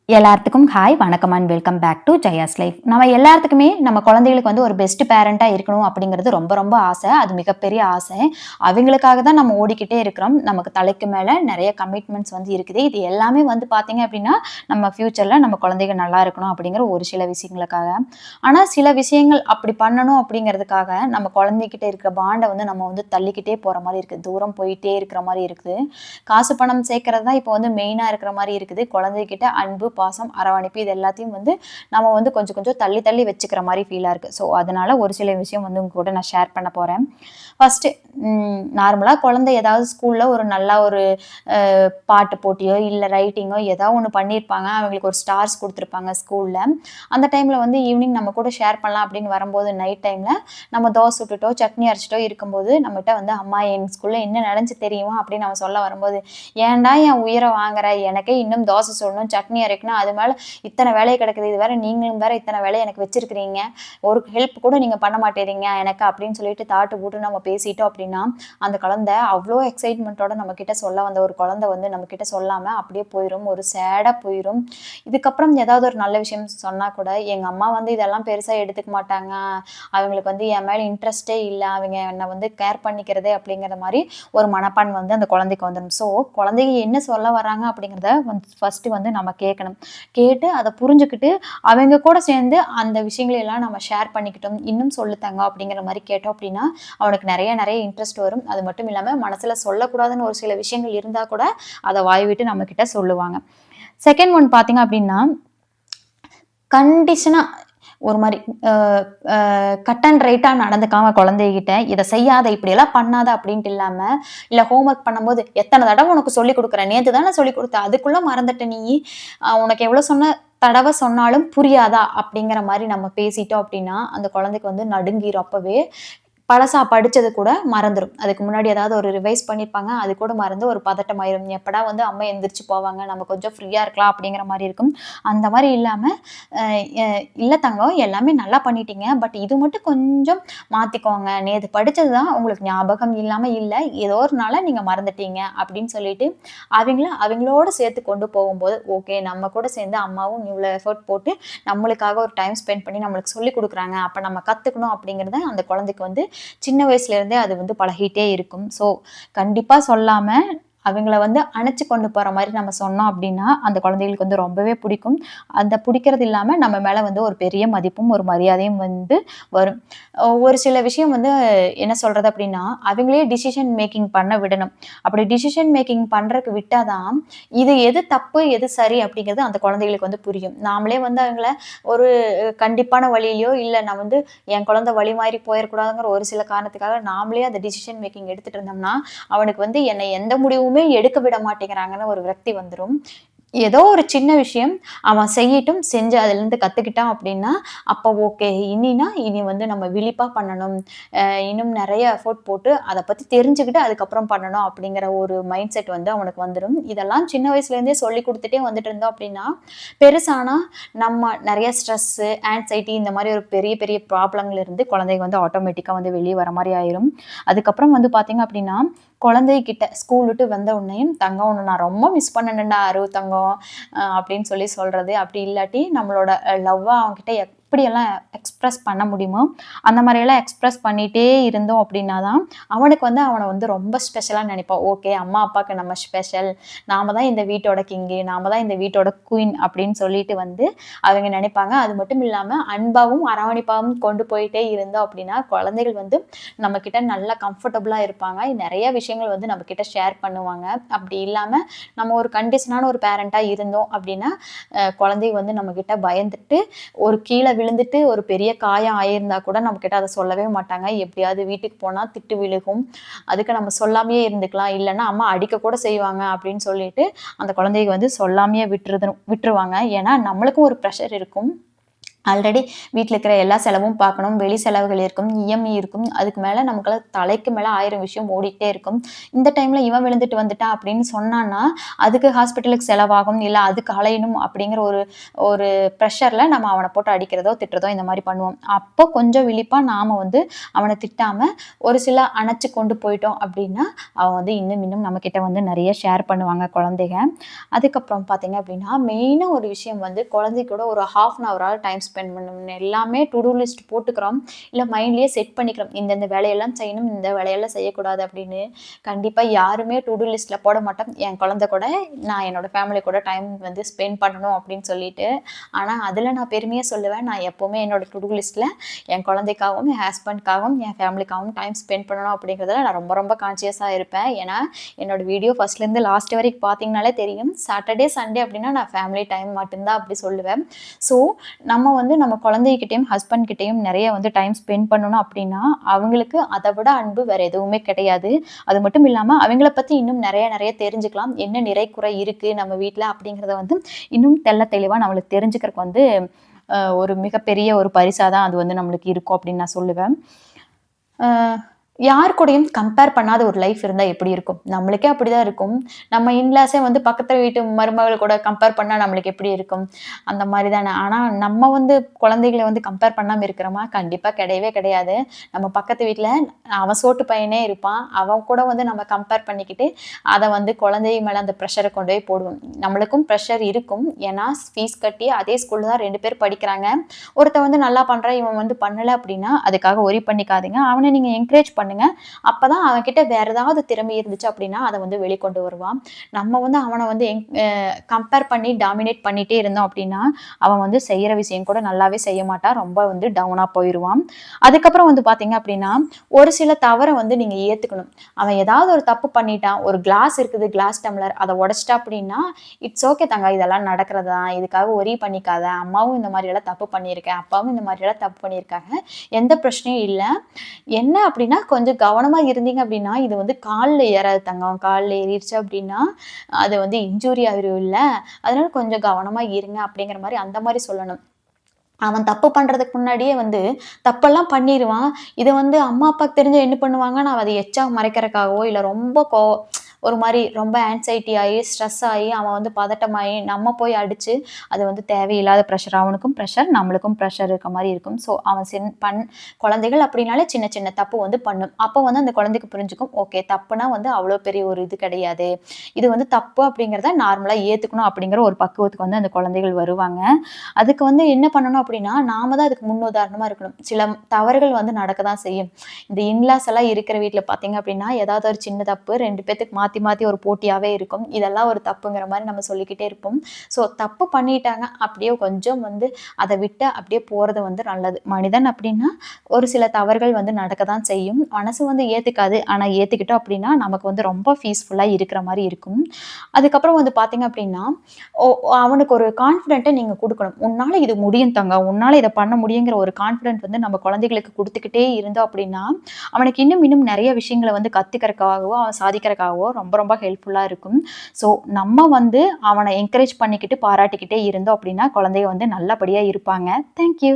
எல்லாத்துக்கும் ஹாய் வணக்கம் and welcome back to Jaya's life. நம்ம எல்லாத்துக்குமே நம்ம குழந்தைகளுக்கு வந்து ஒரு பெஸ்ட் பேரண்டா இருக்கணும் அப்படிங்கிறது ரொம்ப ரொம்ப ஆசை. அது மிகப்பெரிய ஆசை. அவங்களுக்காக தான் நம்ம ஓடிக்கிட்டே இருக்கிறோம். நமக்கு தலைக்கு மேல நிறைய கமிட்மெண்ட்ஸ் வந்து இருக்குது. இது எல்லாமே வந்து பார்த்தீங்க அப்படின்னா நம்ம ஃபியூச்சர்ல நம்ம குழந்தைங்க நல்லா இருக்கணும் அப்படிங்கிற ஒரு சில விஷயங்களுக்காக. ஆனா சில விஷயங்கள் அப்படி பண்ணணும் அப்படிங்கிறதுக்காக நம்ம குழந்தைகிட்ட இருக்கிற பாண்டை வந்து நம்ம வந்து தள்ளிக்கிட்டே போற மாதிரி இருக்குது. தூரம் போயிட்டே இருக்கிற மாதிரி இருக்குது. காசு பணம் சேர்க்கறது தான் இப்போ வந்து மெயினா இருக்கிற மாதிரி இருக்குது. குழந்தைகிட்ட அன்பு பாசம் அரவணைப்பு இது எல்லாத்தையும் வந்து நம்ம வந்து கொஞ்சம் கொஞ்சம் தள்ளி தள்ளி வச்சுக்கிற மாதிரி ஃபீலாக இருக்குது. ஸோ அதனால ஒரு சில விஷயம் வந்து உங்க கூட நான் ஷேர் பண்ண போகிறேன். ஃபஸ்ட்டு நார்மலாக குழந்தை ஏதாவது ஸ்கூலில் ஒரு நல்லா ஒரு பாட்டு போட்டியோ இல்லை ரைட்டிங்கோ ஏதோ ஒன்று பண்ணியிருப்பாங்க. அவங்களுக்கு ஒரு ஸ்டார்ஸ் கொடுத்துருப்பாங்க ஸ்கூலில். அந்த டைமில் வந்து ஈவினிங் நம்ம கூட ஷேர் பண்ணலாம் அப்படின்னு வரும்போது நைட் டைமில் நம்ம தோசை சுட்டுட்டோ சட்னி அரைச்சிட்டோ இருக்கும்போது நம்மகிட்ட வந்து அம்மா என் ஸ்கூலில் என்ன நடந்துச்சு தெரியுமா அப்படின்னு நம்ம சொல்ல வரும்போது, ஏன்டா என் உயிரை வாங்குற, எனக்கே இன்னும் தோசை சுடணும் சட்னி அரைக்கணும், அது மேலே இத்தனை வேலையை கிடக்குது, இது வேற நீங்களும் வேற இத்தனை வேலையை எனக்கு வச்சிருக்கிறீங்க, ஒரு ஹெல்ப் கூட நீங்கள் பண்ண மாட்டேறீங்க எனக்கு அப்படின்னு சொல்லிட்டு தாட்டு போட்டு நம்ம பேசிட்டோம் அப்படின்னா அந்த குழந்தை அவ்வளோ எக்ஸைட்மெண்ட்டோட நம்ம கிட்ட சொல்ல வந்த ஒரு குழந்தை வந்து நம்ம கிட்ட சொல்லாமல் அப்படியே போயிடும், ஒரு சேடாக போயிடும். இதுக்கப்புறம் ஏதாவது ஒரு நல்ல விஷயம் சொன்னால் கூட எங்கள் அம்மா வந்து இதெல்லாம் பெருசாக எடுத்துக்க மாட்டாங்க, அவங்களுக்கு வந்து என் மேலே இன்ட்ரெஸ்டே இல்லை, அவங்க என்னை வந்து கேர் பண்ணிக்கிறதே அப்படிங்கிற மாதிரி ஒரு மனப்பான்மை வந்து அந்த குழந்தைக்கு வந்துடும். ஸோ குழந்தைங்க என்ன சொல்ல வராங்க அப்படிங்கிறத வந்து ஃபஸ்ட்டு வந்து நம்ம கேட்கணும். கேட்டு அதை புரிஞ்சுக்கிட்டு அவங்க கூட சேர்ந்து அந்த விஷயங்களெல்லாம் நம்ம ஷேர் பண்ணிக்கிட்டோம், இன்னும் சொல்லுத்தாங்க அப்படிங்கிற மாதிரி கேட்டோம் அப்படின்னா அவனுக்கு நிறைய நிறைய இன்ட்ரெஸ்ட் வரும். அது மட்டும் இல்லாமல் மனசில் சொல்லக்கூடாதுன்னு ஒரு சில விஷயங்கள் இருந்தால் கூட அதை வாய் விட்டு நம்மக்கிட்ட சொல்லுவாங்க. செகண்ட் ஒன் பார்த்தீங்க அப்படின்னா கண்டிஷனாக ஒரு மாதிரி கட் அண்ட் ரைட்டாக நடந்துக்காம குழந்தைகிட்ட இதை செய்யாத இப்படியெல்லாம் பண்ணாத அப்படின்ட்டு இல்லாமல், இல்லை ஹோம்ஒர்க் பண்ணும்போது எத்தனை தடவை உனக்கு சொல்லிக் கொடுக்குறேன், நேற்று தானே சொல்லிக் கொடுத்தேன் அதுக்குள்ளே மறந்துட்ட நீ, உனக்கு எவ்வளோ தடவை சொன்னாலும் புரியாதா அப்படிங்கிற மாதிரி நம்ம பேசிட்டோம் அப்படின்னா அந்த குழந்தைக்கு வந்து நடுங்கிரும். அப்பவே பழசா படிச்சது கூட மறந்துரும். அதுக்கு முன்னாடி ஏதாவது ஒரு ரிவைஸ் பண்ணியிருப்பாங்க. அது கூட மறந்து ஒரு பதட்டமாயிரும். எப்படா வந்து அம்மா எந்திரிச்சு போவாங்க, நம்ம கொஞ்சம் ஃப்ரீயா இருக்கலாம் அப்படிங்கிற மாரி இருக்கும். அந்த மாரி இல்லாம, அ எ இல்ல தங்கம் எல்லாமே நல்லா பண்ணிட்டீங்க. பட் இது மட்டும் கொஞ்சம் மாத்திக்கோங்க. நேத்து படிச்சது தான் உங்களுக்கு ஞாபகம் இல்லாம இல்ல. ஏதோ ஒரு நாள நீங்க மறந்துட்டீங்க அப்படின்னு சொல்லிட்டு, அவங்களோட சேர்த்து கொண்டு போகும்போது, ஓகே நம்ம கூட சேர்ந்து அம்மாவும் இவ்வளோ எஃபோர்ட் போட்டு நம்மளுக்காக ஒரு டைம் ஸ்பெண்ட் பண்ணி நம்மளுக்கு சொல்லிக் குடுக்குறாங்க. அப்ப நம்ம கத்துக்கணும் அப்படிங்கிறத அந்த குழந்தைக்கு வந்து சின்ன வயசுல இருந்தே அது வந்து பழகிட்டே இருக்கும். ஸோ கண்டிப்பா சொல்லாம அவங்கள வந்து அணைச்சு கொண்டு போற மாரி நம்ம சொன்னோம் அப்படின்னா, அந்த குழந்தைகளுக்கு வந்து ரொம்பவே பிடிக்கும். அந்த பிடிக்கிறது இல்லாம நம்ம மேல வந்து ஒரு பெரிய மதிப்பும், ஒரு மரியாதையும் வந்து வரும். ஒரு சில விஷயம் வந்து என்ன சொல்றது அப்படின்னா, அவங்களே டிசிஷன் மேக்கிங் பண்ண விடணும். அப்படி டிசிஷன் மேக்கிங் பண்றதுக்கு விட்டா தான், இது எது தப்பு, எது சரி அப்படிங்கிறது அந்த குழந்தைகளுக்கு வந்து புரியும். நாமளே வந்து அவங்கள ஒரு கண்டிப்பான வழியிலயோ, இல்ல நான் வந்து என் குழந்தை வழி மாறி போயிறக்கூடாதுங்கிற ஒரு சில காரணத்துக்காக நாமளே அந்த டிசிஷன் மேக்கிங் எடுத்துட்டு இருந்தோம்னா, அவனுக்கு வந்து என்னை எந்த முடிவுமே எடுக்க விட மாட்டேங்கிறாங்கன்னு ஒரு விரக்தி வந்துரும். ஏதோ ஒரு சின்ன விஷயம் அவன் செய்யட்டும், செஞ்சு அதுலேருந்து கத்துக்கிட்டான் அப்படின்னா, அப்போ ஓகே. இனி வந்து நம்ம விழிப்பா பண்ணணும். இன்னும் நெறைய எஃபோர்ட் போட்டு அத பத்தி தெரிஞ்சுக்கிட்டு அதுக்கப்புறம் பண்ணணும் அப்படிங்கிற ஒரு மைண்ட் செட் வந்து அவனுக்கு வந்துரும். இதெல்லாம் சின்ன வயசுலேருந்தே சொல்லிக் குடுத்துட்டே வந்துட்டு இருந்தோம் அப்படின்னா, பெருசானா நம்ம நெறைய ஸ்ட்ரெஸ்ஸு, ஆங்ஸைட்டி இந்த மாரி ஒரு பெரிய பெரிய ப்ராப்ளம்ல இருந்து குழந்தைங்க வந்து ஆட்டோமேட்டிக்கா வந்து வெளிய வர மாரி ஆயிரும். அதுக்கப்புறம் வந்து பார்த்தீங்க அப்படின்னா, குழந்தைகிட்ட ஸ்கூல் விட்டு வந்த உடனேயும், "தங்கம் உன்ன நான் ரொம்ப மிஸ் பண்ணேன்டா அரு தங்கம்" அப்படின்னு சொல்லி சொல்றது. அப்படி இல்லாட்டி நம்மளோட லவ்வ அவன்கிட்ட எப்படியெல்லாம் எக்ஸ்பிரஸ் பண்ண முடியுமோ, அந்த மாரியெல்லாம் எக்ஸ்பிரஸ் பண்ணிட்டே இருந்தோம் அப்படின்னா தான், அவனுக்கு வந்து அவன வந்து ரொம்ப ஸ்பெஷலா நினைப்பான். ஓகே அம்மா, அப்பாக்கு நம்ம ஸ்பெஷல். நாம தான் இந்த வீட்டோட கிங்கு. நாம தான் இந்த வீட்டோட குயின் அப்படின்னு சொல்லிட்டு வந்து அவங்க நினைப்பாங்க. அது மட்டும் இல்லாம அன்பாவும், அரவணைப்பாவும் கொண்டு போயிட்டே இருந்தோம் அப்படின்னா, குழந்தைகள் வந்து நம்மகிட்ட நல்லா கம்ஃபர்டபுளா இருப்பாங்க. நெறைய விஷயங்கள் வந்து நம்மகிட்ட ஷேர் பண்ணுவாங்க. அப்படி இல்லாம நம்ம ஒரு கண்டிஷனான ஒரு பேரண்ட்டா இருந்தோம் அப்படின்னா, குழந்தைங்க வந்து நம்மகிட்ட பயந்துட்டு, ஒரு கீழ விழுந்துட்டு ஒரு பெரிய காயம் ஆயிருந்தா கூட நம்மகிட்ட அத சொல்லவே மாட்டாங்க. எப்படியாவது வீட்டுக்கு போனா திட்டு விழுகும். அதுக்கு நம்ம சொல்லாமயே இருந்துக்கலாம். இல்லன்னா அம்மா அடிக்க கூட செய்வாங்க அப்படின்னு சொல்லிட்டு, அந்த குழந்தைங்க வந்து சொல்லாமயே விட்டுருவாங்க. ஏன்னா நம்மளுக்கும் ஒரு ப்ரெஷர் இருக்கும். ஆல்ரெடி வீட்ல இருக்கிற எல்லா செலவும் பார்க்கணும். வெளி செலவுகள் இருக்கும். இஎம்ஐ இருக்கும். அதுக்கு மேல நமக்குலாம் தலைக்கு மேல 1000 விஷயம் ஓடிட்டே இருக்கும். இந்த டைம்ல இவன் விழுந்துட்டு வந்துட்டான் அப்படின்னு சொன்னான்னா, அதுக்கு ஹாஸ்பிட்டலுக்கு செலவாகும். இல்ல அதுக்கு அலையணும் அப்படிங்கிற ஒரு ஒரு ப்ரெஷர்ல நம்ம அவன போட்டு அடிக்கிறதோ, திட்டுறதோ இந்த மாரி பண்ணுவோம். அப்போ கொஞ்சம் விழிப்பா நாம வந்து அவன திட்டாம, ஒரு சில அணைச்சு கொண்டு போயிட்டோம் அப்படின்னா, அவன் வந்து இன்னும் நம்மகிட்ட வந்து நெறைய ஷேர் பண்ணுவாங்க குழந்தைக. அதுக்கப்புறம் பார்த்தீங்க அப்படின்னா, மெயினா ஒரு விஷயம் வந்து குழந்தை கூட ஒரு 1/2 அன் ஹவராவது டைம் ஸ்பெண்ட் பண்ணணும். எல்லாமே டு டூ லிஸ்ட் போட்டுக்கிறோம். இல்ல மைண்ட்லயே செட் பண்ணிக்கிறோம். இந்த வேலையெல்லாம் செய்யணும், இந்த வேலையெல்லாம் செய்யக்கூடாது அப்படின்னு. கண்டிப்பா யாருமே டு டூ லிஸ்ட்ல போட மாட்டோம். என் குழந்தை கூட நான் என்னோட ஃபேமிலி கூட டைம் வந்து ஸ்பெண்ட் பண்ணணும் அப்படின்னு சொல்லிட்டு. ஆனா அதில நான் பெருமையா சொல்லுவேன். நான் எப்பவுமே என்னோட டு டூ லிஸ்ட்ல என் குழந்தைக்காகவும், என் ஹஸ்பண்ட்காகவும், என் ஃபேமிலிக்காகவும் டைம் ஸ்பெண்ட் பண்ணணும் அப்படிங்கிறதுல நான் ரொம்ப கான்ஷியஸா இருப்பேன். ஏன்னா என்னோட வீடியோ ஃபர்ஸ்ட்லேருந்து லாஸ்ட் வரைக்கும் பார்த்தீங்கனாலே தெரியும். சாட்டர்டே, சண்டே அப்படின்னா நான் ஃபேமிலி டைம் மட்டும்தான் அப்படி சொல்லுவேன். ஸோ நம்ம வந்து நம்ம குழந்தைகிட்டயும், ஹஸ்பண்ட் கிட்டயும் நெறைய வந்து டைம் ஸ்பெண்ட் பண்ணணும் அப்படின்னா, அவங்களுக்கு அத விட அன்பு வேற எதுவுமே கிடையாது. அது மட்டும் இல்லாம அவங்கள பத்தி இன்னும் நெறைய தெரிஞ்சுக்கலாம். என்ன நிறை, குறை இருக்கு நம்ம வீட்ல அப்படிங்கிறத வந்து இன்னும் தெளிவா நம்மளுக்கு தெரிஞ்சுக்கிறக்கு வந்து ஒரு மிகப்பெரிய ஒரு பரிசா தான் அது வந்து நம்மளுக்கு இருக்கும் அப்படின்னு நான் சொல்லுவேன். அ யார் கூடயும் கம்பேர் பண்ணாத ஒரு லைஃப் இருந்தா எப்படி இருக்கும்? நம்மளுக்கே அப்படிதான் இருக்கும். நம்ம இன்லாஸே வந்து பக்கத்து வீட்டு மருமகள் கூட கம்பேர் பண்ணா நம்மளுக்கு எப்படி இருக்கும்? அந்த மாரி தானே. ஆனா நம்ம வந்து குழந்தைகள வந்து கம்பேர் பண்ணாம இருக்கிறோமா? கண்டிப்பா கிடையவே கிடையாது. நம்ம பக்கத்து வீட்ல அவன் சோட்டு பையனே இருப்பான். அவன் கூட வந்து நம்ம கம்பேர் பண்ணிக்கிட்டு, அத வந்து குழந்தை மேல அந்த ப்ரெஷர கொண்டு போய் போடுவோம். நம்மளுக்கும் ப்ரெஷர் இருக்கும். ஏன்னா ஃபீஸ் கட்டி அதே ஸ்கூல்ல தான் 2 பேர் படிக்கிறாங்க. ஒருத்தன் வந்து நல்லா பண்றான், இவன் வந்து பண்ணல அப்படின்னா, அதுக்காக வொரி பண்ணிக்காதீங்க. அவன நீங்க என்கரேஜ் பண்ணுங்க. அப்பதான் அவன்கிட்ட வேற ஏதாவது திறமை இருந்துச்சு அப்படின்னா, அத வந்து வெளிக்கொண்டு வருவான். நம்ம வந்து அவன வந்து கம்பேர் பண்ணி டாமினேட் பண்ணிட்டே இருந்தோம் அப்படின்னா, அவன் வந்து செய்யற விஷயம் கூட நல்லாவே செய்ய மாட்டான். ரொம்ப வந்து டவுனா போயிருவான். அதுக்கப்புறம் வந்து பார்த்தீங்க அப்படின்னா, ஒரு சில தவற வந்து நீங்க ஏத்துக்கணும். அவன் ஏதாவது ஒரு தப்பு பண்ணிட்டான். ஒரு கிளாஸ் இருக்குது, கிளாஸ் டம்ளர். அத உடைச்சிட்டா அப்படின்னா, இட்ஸ் ஓகே தங்கம். இதெல்லாம் நடக்கிறது தான். இதுக்காக வொரி பண்ணிக்காத. அம்மாவும் இந்த மாரியெல்லாம் தப்பு பண்ணியிருக்கேன். அப்பாவும் இந்த மாரியெல்லாம் தப்பு பண்ணியிருக்காங்க. எந்த பிரச்சனையும் இல்ல. என்ன அப்படின்னா, கொஞ்சம் கவனமா இருந்தீங்க அப்படின்னா, இது வந்து கால்ல ஏறாது தங்கம். கால்ல ஏறிருச்சு அப்படின்னா, அது வந்து இன்ஜூரி ஆயிரும் இல்ல. அதனால கொஞ்சம் கவனமா இருங்க அப்படிங்கிற மாரி அந்த மாரி சொல்லணும். அவன் தப்பு பண்றதுக்கு முன்னாடியே வந்து தப்பெல்லாம் பண்ணிருவான். இத வந்து அம்மா, அப்பாவுக்கு தெரிஞ்சா என்ன பண்ணுவாங்கன்னா, அத எச்சா மறைக்கிறக்காகவோ, இல்ல ரொம்ப ஒரு மாரி ரொம்ப ஆங்ஸைட்டி ஆயி, ஸ்ட்ரெஸ் ஆயி, அவன் வந்து பதட்டமாயி, நம்ம போய் அடிச்சு, அது வந்து தேவையில்லாத ப்ரெஷர். அவனுக்கும் ப்ரெஷர், நம்மளுக்கும் ப்ரெஷர் இருக்க மாரி இருக்கும். ஸோ, அவன் குழந்தைகள் அப்படின்னாலே சின்ன தப்பு வந்து பண்ணும். அப்போ வந்து அந்த குழந்தைக்கு புரிஞ்சுக்கும். ஓகே, தப்புனா வந்து அவ்வளோ பெரிய ஒரு இது கிடையாது. இது வந்து தப்பு அப்படிங்கிறத நார்மலா ஏத்துக்கணும் அப்படிங்கிற ஒரு பக்குவத்துக்கு வந்து அந்த குழந்தைகள் வருவாங்க. அதுக்கு வந்து என்ன பண்ணணும் அப்படின்னா, நாம தான் அதுக்கு முன்னுதாரணமா இருக்கணும். சில தவறுகள் வந்து நடக்க தான் செய்யும். இந்த இன்லாஸ் எல்லாம் இருக்கிற வீட்ல பார்த்தீங்க அப்படின்னா, ஏதாவது ஒரு சின்ன தப்பு 2 பேத்துக்கு மாத்தி ஒரு போட்டியாவே இருக்கும். இதெல்லாம் ஒரு தப்புங்கிற மாரி நம்ம சொல்லிக்கிட்டே இருப்போம். ஸோ தப்பு பண்ணிட்டாங்க, அப்படியே கொஞ்சம் வந்து அத விட்டு அப்படியே போறது வந்து நல்லது. மனிதன் அப்படின்னா, ஒரு சில தவறுகள் வந்து நடக்க தான் செய்யும். மனசு வந்து ஏத்துக்காது. ஆனா ஏத்துக்கிட்டோம் அப்படின்னா, நமக்கு வந்து ரொம்ப பீஸ்ஃபுல்லா இருக்கிற மாரி இருக்கும். அதுக்கப்புறம் வந்து பார்த்தீங்க அப்படின்னா, ஒ அவனுக்கு ஒரு கான்ஃபிடென்ட்ட நீங்க குடுக்கணும். உன்னால இது முடியும் தங்கம். உன்னால இத பண்ண முடியுங்கிற ஒரு கான்ஃபிடென்ட் வந்து நம்ம குழந்தைகளுக்கு குடுத்துக்கிட்டே இருந்தோம் அப்படின்னா, அவனுக்கு இன்னும் நெறைய விஷயங்கள வந்து கத்துக்கிறதுக்காகவோ, அவன் சாதிக்கிறதுக்காகவோ ரொம்ப ஹெல்ப்ஃபுல்லா இருக்கும். ஸோ நம்ம வந்து அவன என்கரேஜ் பண்ணிக்கிட்டு, பாராட்டிக்கிட்டே இருந்தோம் அப்படின்னா, குழந்தைக வந்து நல்லபடியா இருப்பாங்க. Thank you.